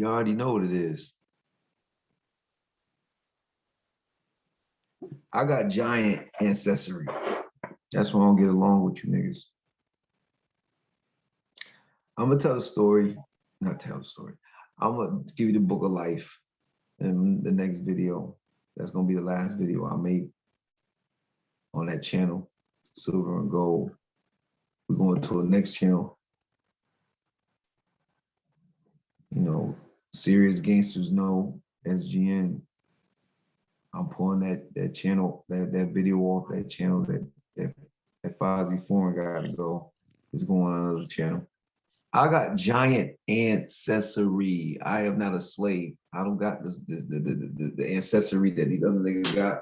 You already know what it is. I got giant ancestry. That's why I don't get along with you niggas. I'm gonna tell the story, not tell the story. I'm gonna give you the book of life in the next video. That's gonna be the last video I made on that channel, Silver and Gold. We're going to the next channel. You know, Serious Gangsters Know, SGN. I'm pulling that channel, that video off that channel that Fozzie Foreign got to go. It's going on another channel. I got giant ancestry. I am not a slave. I don't got the ancestry that these other niggas got.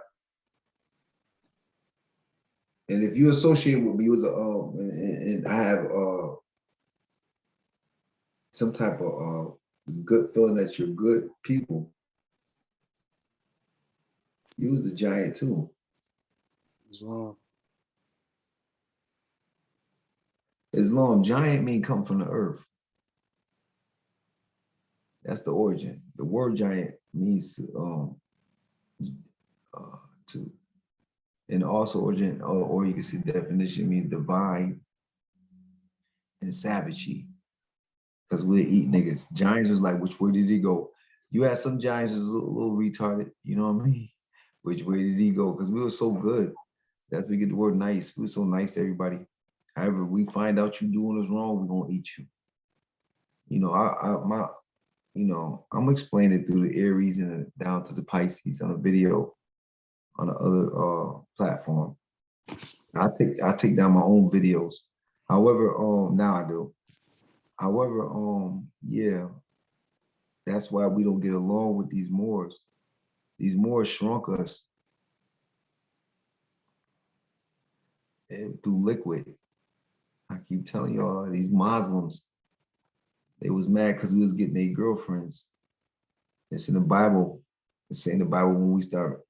And if you associate with me as a and I have some type of good feeling that you're good people, you was a giant too. Islam. Islam, giant mean come from the earth. That's the origin. The word giant means to, and also origin, or you can see definition means divine and savagery. Because we eat niggas. Giants was like, which way did he go? You had some giants was a little retarded, you know what I mean? Which way did he go? Because we were so good. That's where we get the word nice. We were so nice to everybody. However, we find out you doing us wrong, we're gonna eat you. You know, I'm explaining it through the Aries and down to the Pisces on a video on the other platform. I take down my own videos. However, now I do. However, yeah, that's why we don't get along with these Moors. These Moors shrunk us through liquid. I keep telling y'all, these Muslims, they was mad because we was getting their girlfriends. It's in the Bible. It's in the Bible when we start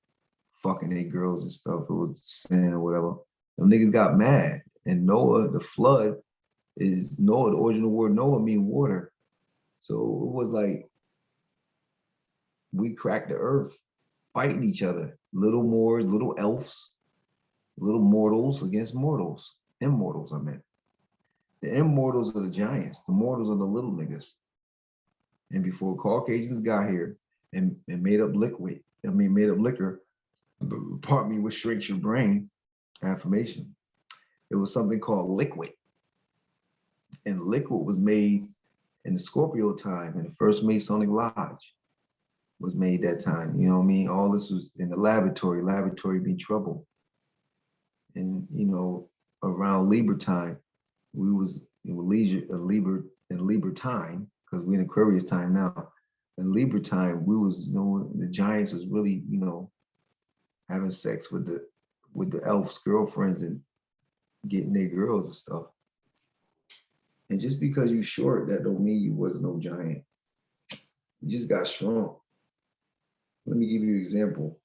fucking their girls and stuff, it was sin or whatever. Them niggas got mad. And Noah, the flood, is Noah, the original word Noah mean water. So it was like we cracked the earth, fighting each other. Little Moors, little elves, little mortals against mortals. Immortals, I meant. The immortals are the giants. The mortals are the little niggas. And before Caucasians got here and made up made up liquor, pardon me, which shrinks your brain, affirmation. It was something called liquid. And liquid was made in the Scorpio time, in the first Masonic Lodge was made that time. You know what I mean? All this was in the laboratory being trouble. And, you know, around Libra time, we was Libra time, because we're in Aquarius time now. In Libra time, we was, you know, the giants was really, you know, having sex with the elves' girlfriends and getting their girls and stuff. And just because you short, that don't mean you was no giant. You just got shrunk. Let me give you an example.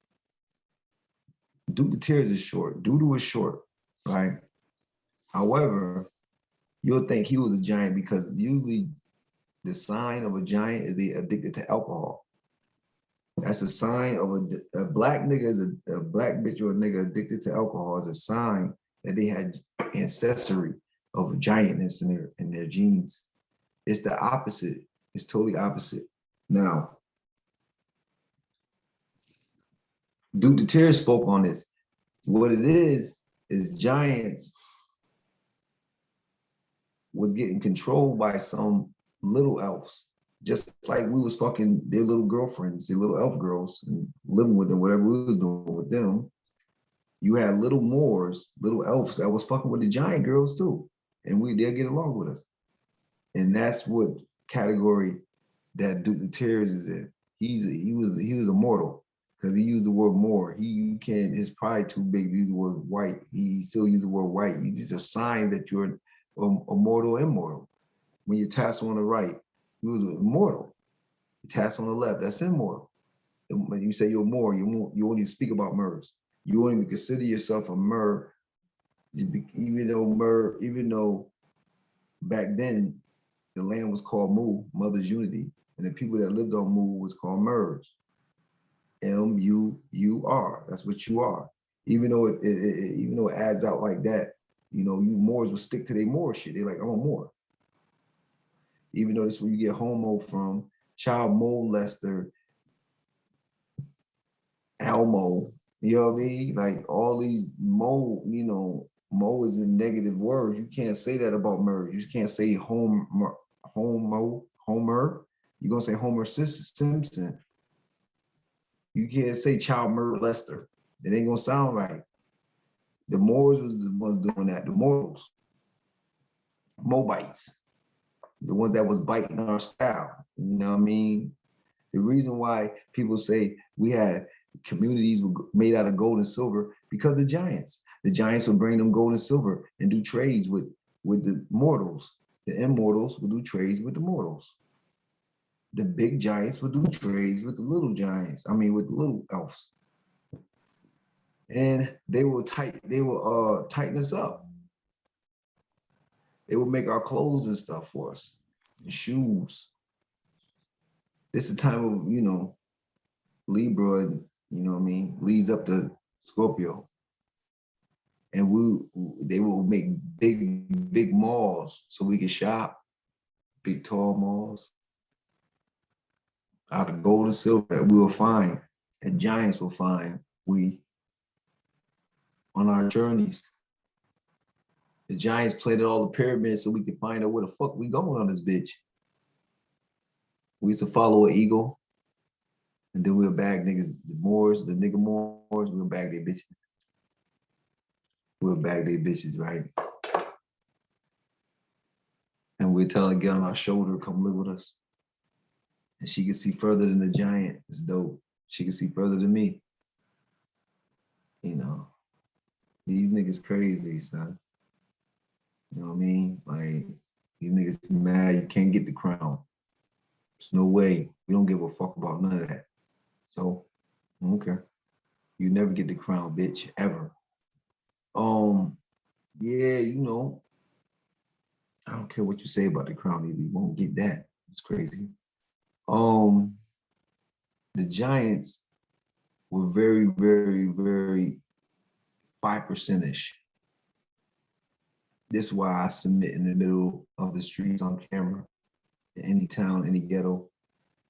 Duke the Tears is short. Doodoo is short, right? However, you'll think he was a giant because usually the sign of a giant is they addicted to alcohol. That's a sign of a black nigga is a black bitch or a nigga addicted to alcohol is a sign that they had ancestry of giantness in their genes. It's the opposite. It's totally opposite. Now, Duke the Tears spoke on this. What it is giants was getting controlled by some little elves, just like we was fucking their little girlfriends, their little elf girls, and living with them, whatever we was doing with them. You had little Moors, little elves that was fucking with the giant girls too, and they'll get along with us. And that's what category that Duke the Tears is in. He was immortal because he used the word more. He can't. His pride too big to use the word white. He still used the word white. It's just a sign that you're immortal, immortal. When you task on the right, he was immortal. You task on the left, that's immortal. When you say you're more, you won't even speak about Moors. You won't even consider yourself a Moor, even though back then the land was called Mu, Mother's Unity. And the people that lived on Moor was called Muurs. Mur. That's what you are. Even though even though it adds out like that, you know, you Moors will stick to their Moor shit. They're like, I'm a Moor. Even though this is where you get homo from, child molester, Elmo. You know what I mean? Like all these mo, you know, mo is in negative words. You can't say that about Murray. You can't say Homer. You're gonna say Homer Simpson. You can't say child murder Lester. It ain't gonna sound right. The Moors was the ones doing that. The Morals, Mobites, the ones that was biting our style. You know what I mean? The reason why people say we had communities made out of gold and silver because the giants. The giants would bring them gold and silver and do trades with the mortals. The immortals would do trades with the mortals. The big giants would do trades with the little giants. I mean, with the little elves. And they will tighten us up. They will make our clothes and stuff for us, and shoes. This is the time of, you know, Libra, and you know what I mean, leads up to Scorpio. And they will make big malls so we can shop, big tall malls out of gold and silver that we will find, that giants will find we on our journeys. The giants planted all the pyramids so we could find out where the fuck we going on this bitch. We used to follow an eagle, and then we'll bag niggas, the Moors, the nigga Moors, we'll bag their bitches. We'll bag their bitches, right? And we'll tell her to get on our shoulder, come live with us. And she can see further than the giant. It's dope. She can see further than me. You know, these niggas crazy, son. You know what I mean? Like, these niggas mad you can't get the crown. There's no way. We don't give a fuck about none of that. So, okay. You never get the crown, bitch, ever. Yeah, you know, I don't care what you say about the crown either. You won't get that. It's crazy. The Giants were very 5%ish. This is why I submit in the middle of the streets on camera, in any town, any ghetto,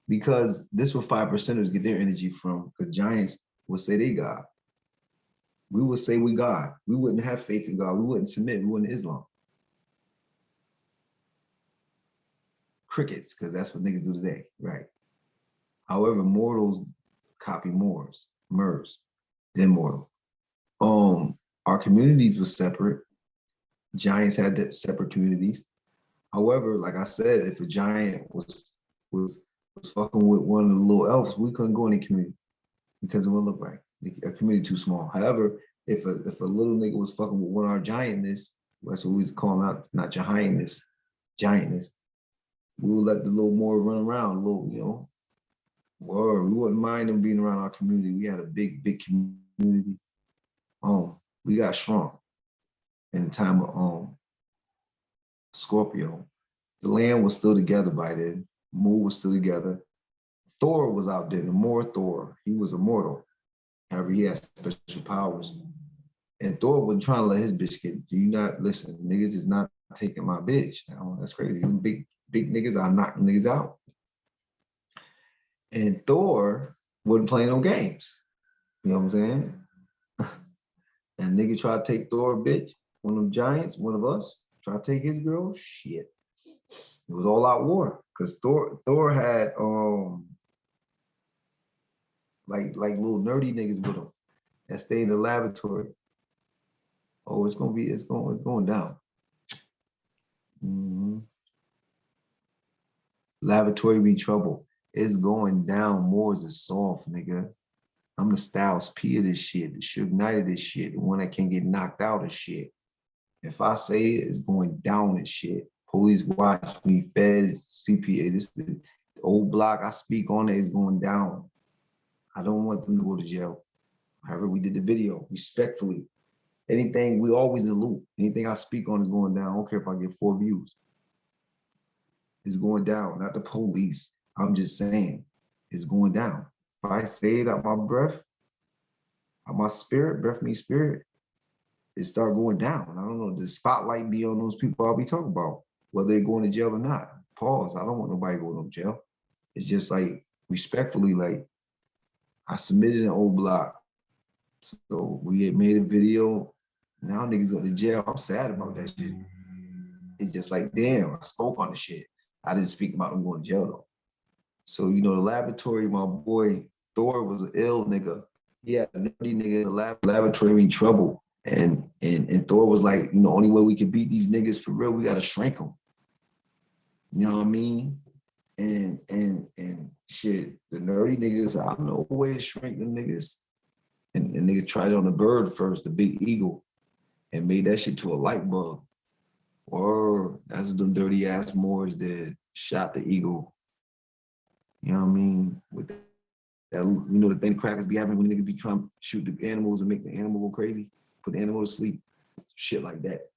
because this where 5%ers get their energy from, because Giants will say they God. We would say we God. We wouldn't have faith in God. We wouldn't submit. We wouldn't Islam. Crickets, because that's what niggas do today, right? However, mortals copy Moors, Murs, immortal. Our communities were separate. Giants had separate communities. However, like I said, if a giant was fucking with one of the little elves, we couldn't go in the community because it wouldn't look right. A community too small. However, if a little nigga was fucking with one of our giantness, that's what we was calling out, not giantness, giantness. We would let the little more run around, little, you know. Word, we wouldn't mind them being around our community. We had a big community. We got shrunk in the time of Scorpio. The land was still together by then. Moor was still together. Thor was out there, the more Thor. He was immortal. However, he had special powers. And Thor wasn't trying to let his bitch get, do you not listen? Niggas is not taking my bitch. Now, that's crazy. Them big niggas are knocking niggas out. And Thor wouldn't play no games. You know what I'm saying? And nigga try to take Thor, bitch, one of them giants, one of us, try to take his girl, shit. It was all out war. Cause Thor had like little nerdy niggas with him that stayed in the laboratory. Oh, it's going down. Mm-hmm. Laboratory be trouble. It's going down. Moors is soft, nigga. I'm the Styles P of this shit, the Suge Knight of this shit, the one that can get knocked out of shit. If I say it, it's going down and shit. Police watch me, feds, CPA, this the old block I speak on it is going down. I don't want them to go to jail. However, we did the video, respectfully. Anything, we always in the loop. Anything I speak on is going down. I don't care if I get 4 views. It's going down, not the police. I'm just saying, it's going down. If I say it out my breath, out my spirit, breath means spirit, it start going down. I don't know, the spotlight be on those people I'll be talking about, whether they're going to jail or not. Pause. I don't want nobody going to jail. It's just like respectfully, like I submitted an old block. So we had made a video. Now niggas going to jail. I'm sad about that shit. It's just like, damn, I spoke on the shit. I didn't speak about them going to jail though. So, you know, the laboratory, my boy Thor was an ill nigga. He had a nerdy nigga in the laboratory in trouble. And Thor was like, you know, only way we can beat these niggas for real, we gotta shrink them. You know what I mean? And shit, the nerdy niggas, I don't know a way to shrink them niggas. And niggas tried it on the bird first, the big eagle, and made that shit to a light bulb. Or that's what them dirty ass Moors did, shot the eagle. You know what I mean? With that, you know, the thing crackers be having when niggas be trying to shoot the animals and make the animal go crazy, put the animal to sleep, shit like that.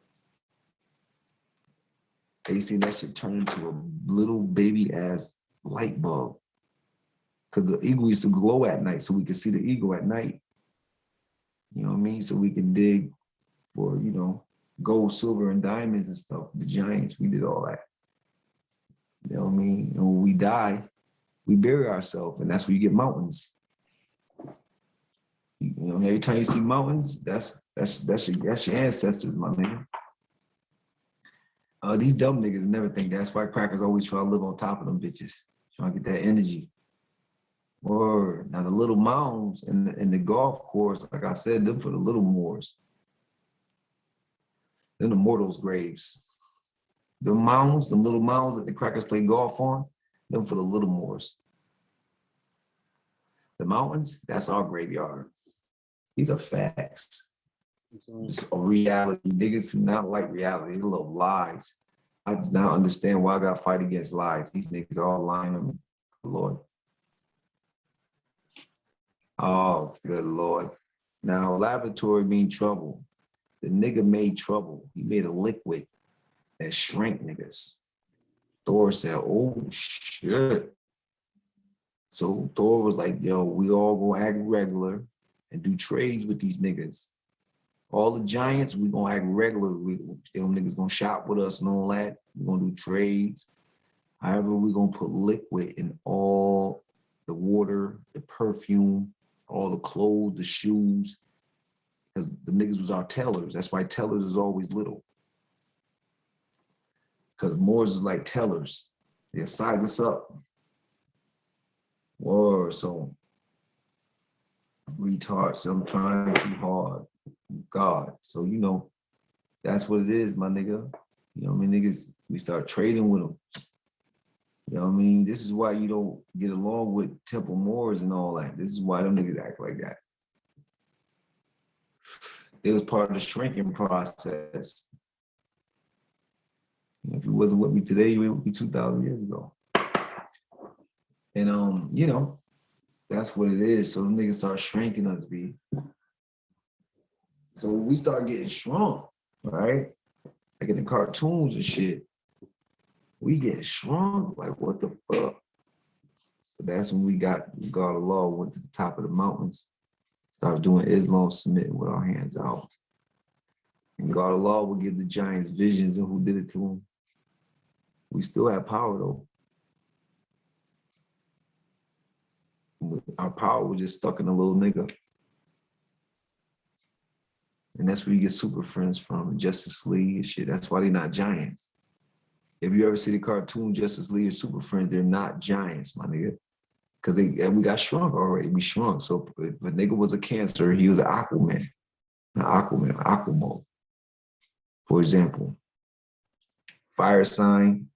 They seen that shit turn into a little baby ass light bulb. Cause the eagle used to glow at night, so we could see the eagle at night. You know what I mean? So we can dig for, you know, gold, silver, and diamonds and stuff. The giants, we did all that. You know what I mean? And when we die, we bury ourselves, and that's where you get mountains. You know, every time you see mountains, that's your ancestors, my nigga. These dumb niggas never think that's why crackers always try to live on top of them bitches, trying to get that energy. Or now the little mounds in the golf course, like I said, them for the little Moors. Then the mortals' graves. The mounds, the little mounds that the crackers play golf on, them for the little Moors. The mountains, that's our graveyard. These are facts. It's a reality. Niggas do not like reality. They love lies. I do not understand why I got to fight against lies. These niggas are all lying on me. Lord. Oh, good Lord. Now, laboratory mean trouble. The nigga made trouble. He made a liquid that shrank niggas. Thor said, oh, shit. So Thor was like, yo, we all gonna act regular and do trades with these niggas. All the giants, we gonna act regular. Them niggas gonna shop with us and all that. We gonna do trades. However, we gonna put liquid in all the water, the perfume, all the clothes, the shoes. Because the niggas was our tellers. That's why tellers is always little. Because Moors is like tellers. They size us up. Whoa, so retards. So I'm trying too hard. God. So, you know, that's what it is, my nigga. You know what I mean? Niggas, we start trading with them. You know what I mean? This is why you don't get along with Temple Moors and all that. This is why them niggas act like that. It was part of the shrinking process. If you wasn't with me today, you would be 2,000 years ago. And you know, that's what it is. So them niggas start shrinking us, B. So we start getting shrunk, right? Like in the cartoons and shit. We get shrunk, like what the fuck? So that's when we got God of Law, went to the top of the mountains, started doing Islam, submitting with our hands out. And God of Law would give the giants visions of who did it to them. We still have power though. Our power was just stuck in a little nigga. And that's where you get super friends from, Justice League and shit. That's why they're not giants. If you ever see the cartoon Justice League or Super Friends, they're not giants, my nigga. Because we got shrunk already. We shrunk. So if a nigga was a Cancer, he was an Aquaman. An Aquaman, for example. Fire sign.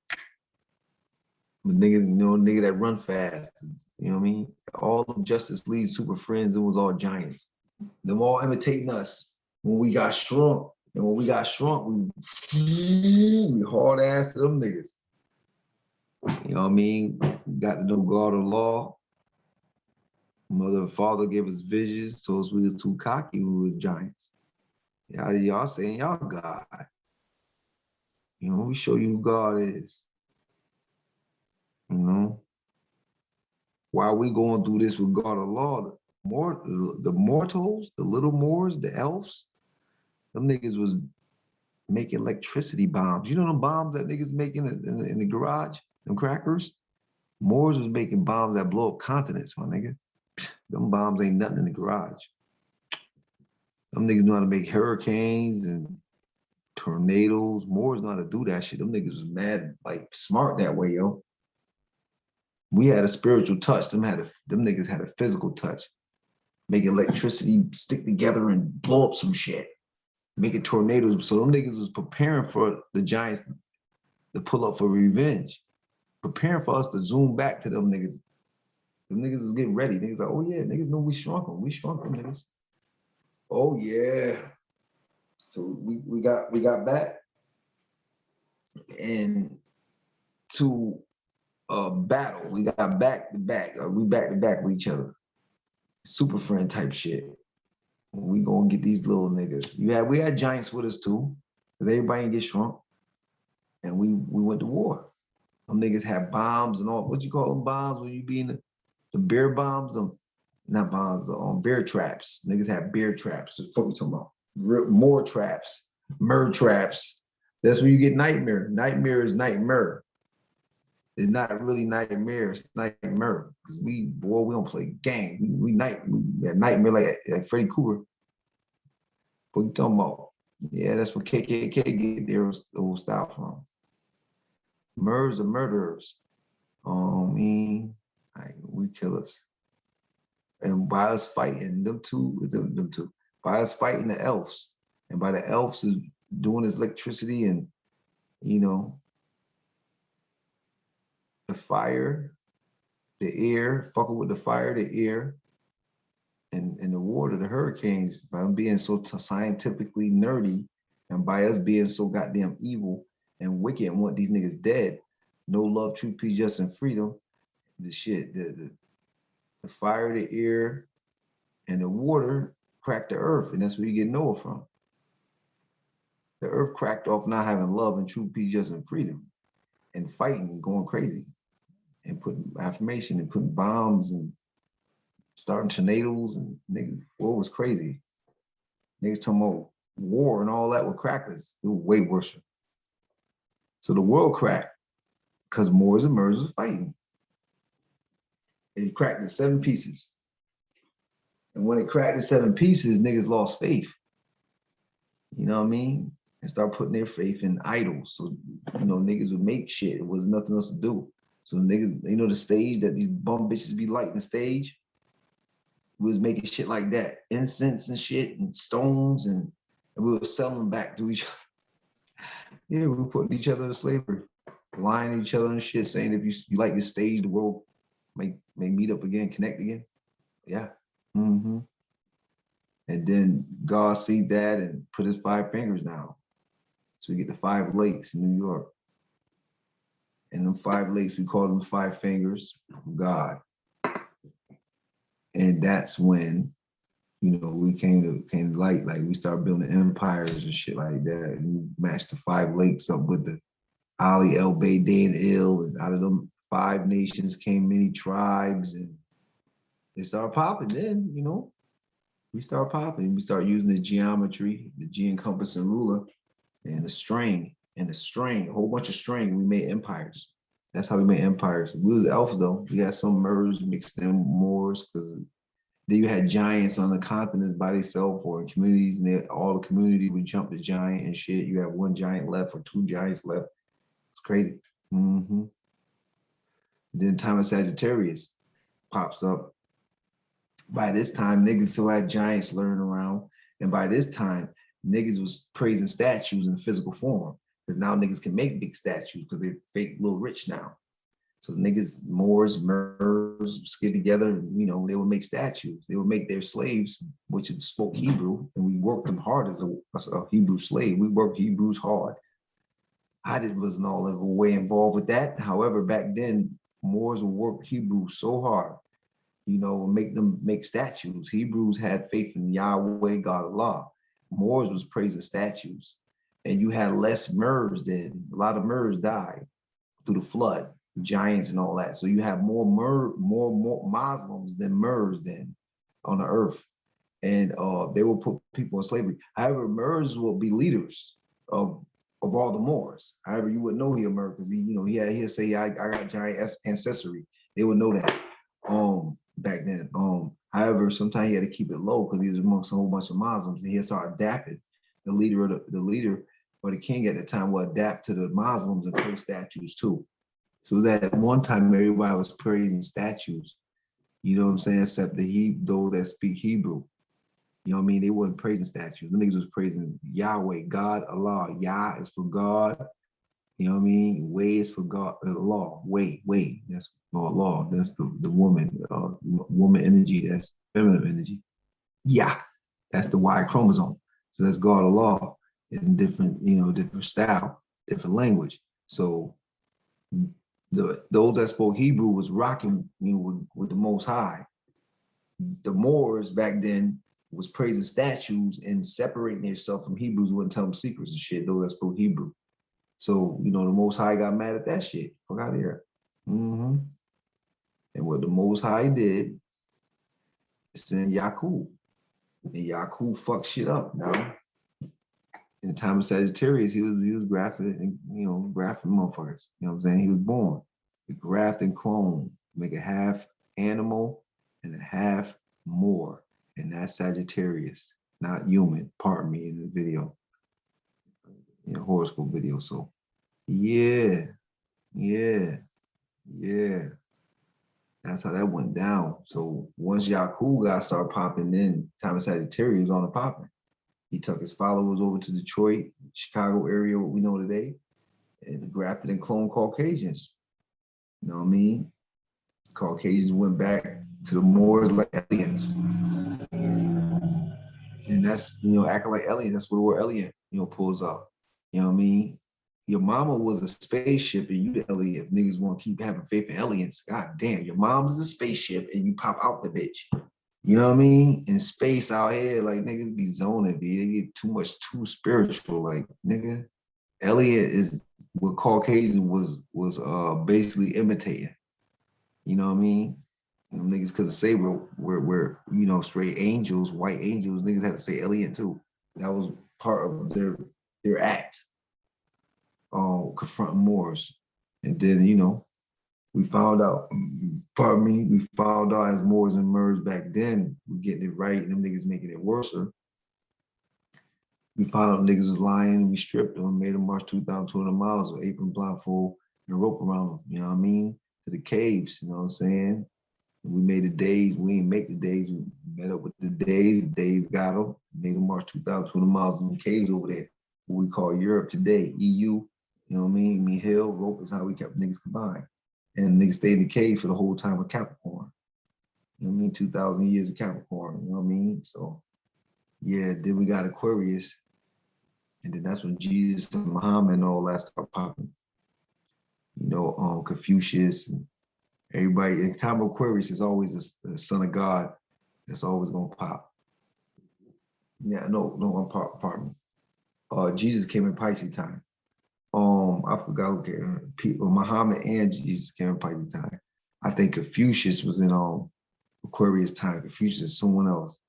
The nigga, you know, nigga that run fast. You know what I mean? All of Justice League Super Friends, it was all giants. Them all imitating us when we got shrunk. And when we got shrunk, we hard ass to them niggas. You know what I mean? We got to know God of Law. Mother and father gave us visions, told us we was too cocky, we was giants. Y'all saying y'all God. You know, we show you who God is. You know? while we going through this with God of law, the mortals, the little Moors, the elves, them niggas was making electricity bombs. You know them bombs that niggas making in the garage, them crackers? Moors was making bombs that blow up continents, my nigga. Them bombs ain't nothing in the garage. Them niggas know how to make hurricanes and tornadoes. Moors know how to do that shit. Them niggas was mad, like smart that way, yo. We had a spiritual touch. Them niggas had a physical touch. Make electricity stick together and blow up some shit. Making tornadoes. So them niggas was preparing for the Giants to pull up for revenge. Preparing for us to zoom back to them niggas. Them niggas was getting ready. Niggas like, oh yeah, niggas know we shrunk them. We shrunk them niggas. Oh yeah. So we got back and to a battle. We got back to back. We back to back with each other. Super friend type shit. We gonna get these little niggas. We had giants with us too, because everybody didn't get shrunk. And we went to war. Them niggas had bombs and all. What you call them bombs when you be in the bear bombs? Not bombs, on bear traps. Niggas had bear traps. What the fuck we talking about? More traps, mer traps. That's where you get nightmare. Nightmare is nightmare. It's not really nightmare. It's nightmare because we don't play game. We had nightmare like Freddy Krueger. What you talking about? Yeah, that's where KKK get their old style from. Murs are murderers. We killers. And by us fighting them two, by us fighting the elves, and by the elves is doing this electricity and the fire, the air, fucking with the fire, the air, and the water, the hurricanes, by them being so scientifically nerdy, and by us being so goddamn evil and wicked and want these niggas dead. No love, truth, peace, justice, and freedom. The shit, the fire, the air, and the water cracked the earth, and that's where you get Noah from. The earth cracked off not having love and truth, peace, justice, and freedom, and fighting and going crazy, and putting affirmation and putting bombs and starting tornadoes, and niggas, war was crazy. Niggas talking about war and all that with crackers. It was way worse. So the world cracked because Moors and Murs was fighting. It cracked in 7 pieces. And when it cracked in 7 pieces, niggas lost faith. You know what I mean? And start putting their faith in idols. So, niggas would make shit. It was nothing else to do. So niggas, the stage that these bum bitches be lighting the stage, we was making shit like that. Incense and shit and stones, and we were selling back to each other. Yeah, we were putting each other to slavery. Lying to each other and shit, saying if you like this stage, the world may meet up again, connect again. Yeah. Mm-hmm. And then God see that and put his 5 fingers down. So we get the 5 lakes in New York. And them 5 lakes, we call them 5 fingers of God. And that's when, we came to light. Like we started building empires and shit like that. And we matched the 5 lakes up with the Ali, El, Bay, Day, and Il. And out of them 5 nations came many tribes. And it started popping then, we start popping. We start using the geometry, the G and compass and ruler, and the string, a whole bunch of string. We made empires. That's how we made empires. We was elves though. We had some Murs mixed in Moors, because then you had giants on the continents by themselves or in communities, and all the community would jump the giant and shit. You have 1 giant left or 2 giants left. It's crazy. Mm-hmm. Then time of Sagittarius pops up. By this time, niggas still had giants lurking around. And by this time, niggas was praising statues in physical form. Because now niggas can make big statues because they're fake little rich now. So niggas, Moors, Murs, get together, and, they would make statues. They would make their slaves, which spoke Hebrew, and we worked them hard as a Hebrew slave. We worked Hebrews hard. I wasn't all the way involved with that. However, back then, Moors would work Hebrews so hard, make them make statues. Hebrews had faith in Yahweh, God Allah. Moors was praising statues. And you had less Murs then. A lot of Murs died through the flood. giants and all that. So you have more Muslims than Moors then on the earth, and they will put people in slavery. However, Moors will be leaders of all the Moors. However, you would know he a Moor because he'll say I got giant ancestry. They would know that back then. However, sometimes he had to keep it low because he was amongst a whole bunch of Muslims, and he'll start adapting. The leader of the leader or the king at the time will adapt to the Muslims and create statues too. So it was at one time everybody was praising statues. You know what I'm saying? Except those that speak Hebrew. You know what I mean? They wasn't praising statues. The niggas was praising Yahweh, God, Allah. Yah is for God. You know what I mean? Way is for God. Law. Way. That's law. That's the woman. Woman energy. That's feminine energy. Yeah. That's the Y chromosome. So that's God, Allah, in different, different style, different language. So those that spoke Hebrew was rocking, with the Most High. The Moors back then was praising statues and separating themselves from Hebrews, wouldn't tell them secrets and shit, those that spoke Hebrew. So, the Most High got mad at that shit. Fuck out of here. Mm-hmm. And what the Most High did is send Yakub. And Yakub fucked shit up now. In the time of Sagittarius, he was grafted and, grafting motherfuckers. You know what I'm saying? He was born. The graft and clone, make a half animal and a half Moor. And that's Sagittarius, not human. Pardon me in the video, horoscope video. So yeah. That's how that went down. So once Yakub got started popping in, time of Sagittarius was on the popping. He took his followers over to Detroit, Chicago area, what we know today, and grafted and cloned Caucasians. You know what I mean? Caucasians went back to the Moors like aliens. And that's, acting like aliens. That's what the word alien, pulls off. You know what I mean? Your mama was a spaceship and you the alien. If niggas want to keep having faith in aliens, god damn, your mom's a spaceship and you pop out the bitch. You know what I mean? In space out here, like niggas be zoning, be they get too spiritual. Like nigga, Elliot is what Caucasian was basically imitating. You know what I mean? Them niggas couldn't say we're straight angels, white angels. Niggas had to say Elliot too. That was part of their act. Confronting Moors, and then we found out. Pardon me. We found out as Moors and Moors back then, we getting it right, and them niggas making it worse. We found out niggas was lying. We stripped them, made them march 2,200 miles with apron, blindfold, and a rope around them. You know what I mean? To the caves. You know what I'm saying? And we made the days. We didn't make the days. We met up with the days. Days got them. Made them march 2,200 miles in the caves over there. What we call Europe today, EU. You know what I mean? Me Hill, rope is how we kept niggas combined. And niggas stayed in the cave for the whole time of Capricorn. You know what I mean? 2,000 years of Capricorn, you know what I mean? So, yeah, then we got Aquarius. And then that's when Jesus and Muhammad and all that started popping. Confucius and everybody. In the time of Aquarius is always the son of God that's always going to pop. Yeah, no, pardon me. Jesus came in Pisces time. I forgot who came. People, Muhammad and Jesus came in Pisces time. I think Confucius was in Aquarius time. Confucius is someone else.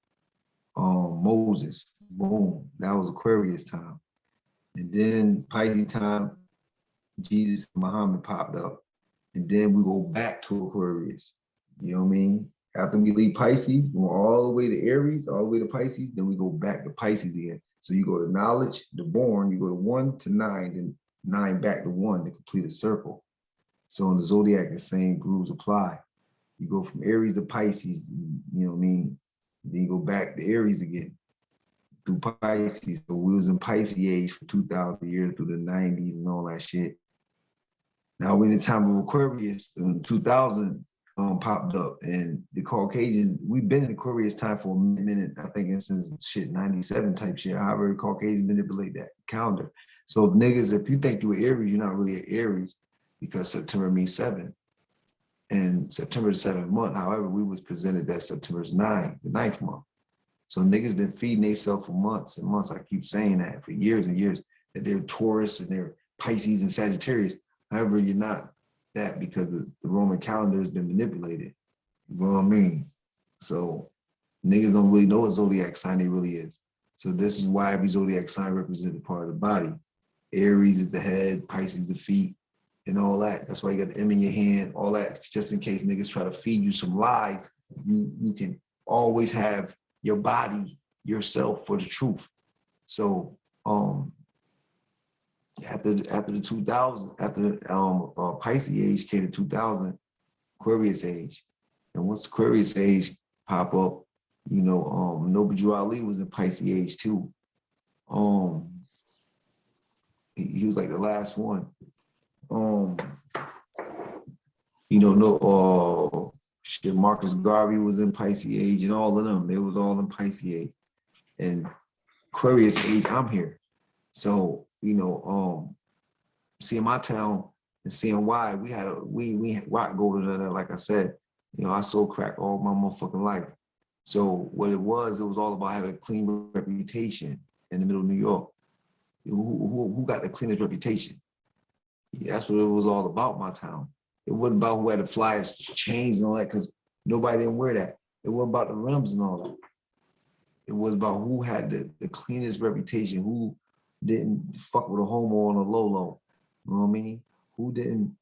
Moses, boom, that was Aquarius time. And then Pisces time, Jesus and Muhammad popped up. And then we go back to Aquarius. You know what I mean? After we leave Pisces, we go all the way to Aries, all the way to Pisces, then we go back to Pisces again. So you go to knowledge, the born, you go to 1 to 9, then 9 back to 1 to complete a circle. So in the zodiac, the same rules apply. You go from Aries to Pisces, you know what I mean? Then you go back to Aries again through Pisces. So we was in Pisces age for 2,000 years through the 90s and all that shit. Now we're in the time of Aquarius in 2000 popped up, and the Caucasians, we've been in Aquarius time for a minute. I think it's since 97 type shit. However, the Caucasians manipulate that calendar. So niggas, if you think you're Aries, you're not really an Aries because September means 7. And September is 7th month. However, we was presented that September's 9, the 9th month. So niggas been feeding themselves for months and months. I keep saying that for years and years, that they're Taurus and they're Pisces and Sagittarius. However, you're not. that because the Roman calendar has been manipulated. You know what I mean? So niggas don't really know what zodiac sign it really is. So this is why every zodiac sign represents a part of the body. Aries is the head, Pisces the feet, and all that. That's why you got the M in your hand, all that, just in case niggas try to feed you some lies. You can always have your body, yourself for the truth. So after the 2000, after Pisces age came to 2000, Aquarius age. And once Aquarius age pop up, Noble Drew Ali was in Pisces age too. He was like the last one. Marcus Garvey was in Pisces age, and all of them, they was all in Pisces age. And Aquarius age, I'm here. So, seeing my town and seeing why we rock gold in there, like I said, I sold crack all my motherfucking life. So what it was all about having a clean reputation in the middle of New York. Who got the cleanest reputation? Yeah, that's what it was all about, my town. It wasn't about who had the flyest chains and all that, because nobody didn't wear that. It wasn't about the rims and all that. It was about who had the cleanest reputation, who didn't fuck with a homo on a low. You know what I mean? Who didn't,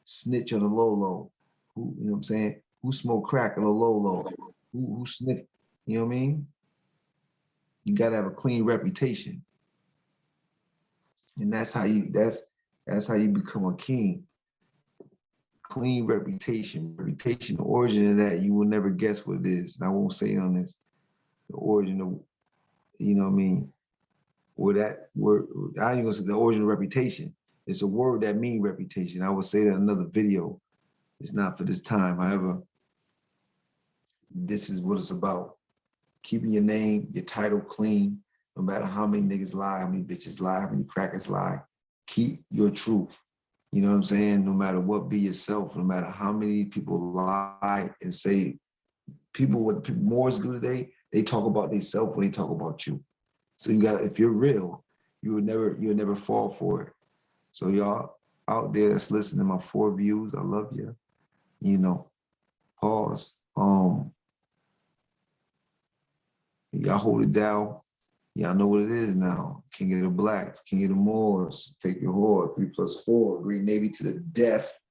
snitch on a low. Who, you know what I'm saying? Who smoked crack on a low. Who sniffed, you know what I mean? You gotta have a clean reputation. And that's how you become a king. Clean reputation. Reputation, the origin of that, you will never guess what it is. And I won't say it on this. The origin of, you know what I mean? Or that word, I ain't gonna say the origin of reputation. It's a word that means reputation. I will say that in another video. It's not for this time. However, this is what it's about. Keeping your name, your title clean, no matter how many niggas lie, how many bitches lie, how many crackers lie. Keep your truth. You know what I'm saying? No matter what, be yourself. No matter how many people lie and say, what Moors do today, they talk about themselves when they talk about you. So you got, if you're real, you'll never fall for it. So y'all out there that's listening to my 4 views, I love you. Pause. Y'all hold it down. Y'all know what it is now. King of the Blacks, King of the Moors, take your whore, 3+4, Green Navy to the death.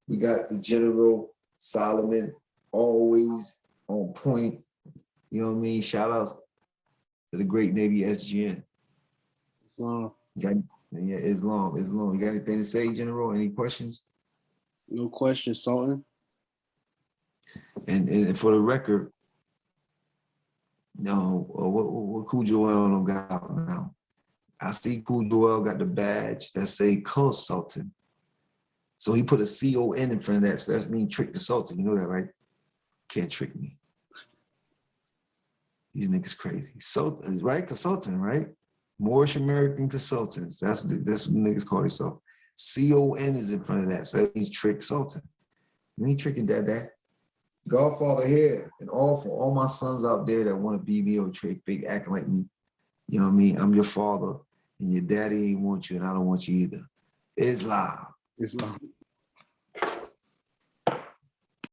We got the General Solomon, always on point. You know what I mean? Shout outs to the great Navy SGN. Islam. Yeah, Islam. You got anything to say, General? Any questions? No question, Sultan. And for the record, what Cool Joel got out now? I see Cool Joel got the badge that say consultant. So he put a C-O-N in front of that. So that means trick the Sultan. You know that, right? Can't trick me. These niggas crazy. So, right? Consultant, right? Moorish American consultants. That's what niggas call themselves. C-O-N is in front of that. So that means trick Sultan. You ain't tricking Dad. Godfather here, and for all my sons out there that want to be me or trick big acting like me. You know what I mean? I'm your father, and your daddy ain't want you, and I don't want you either. Islam.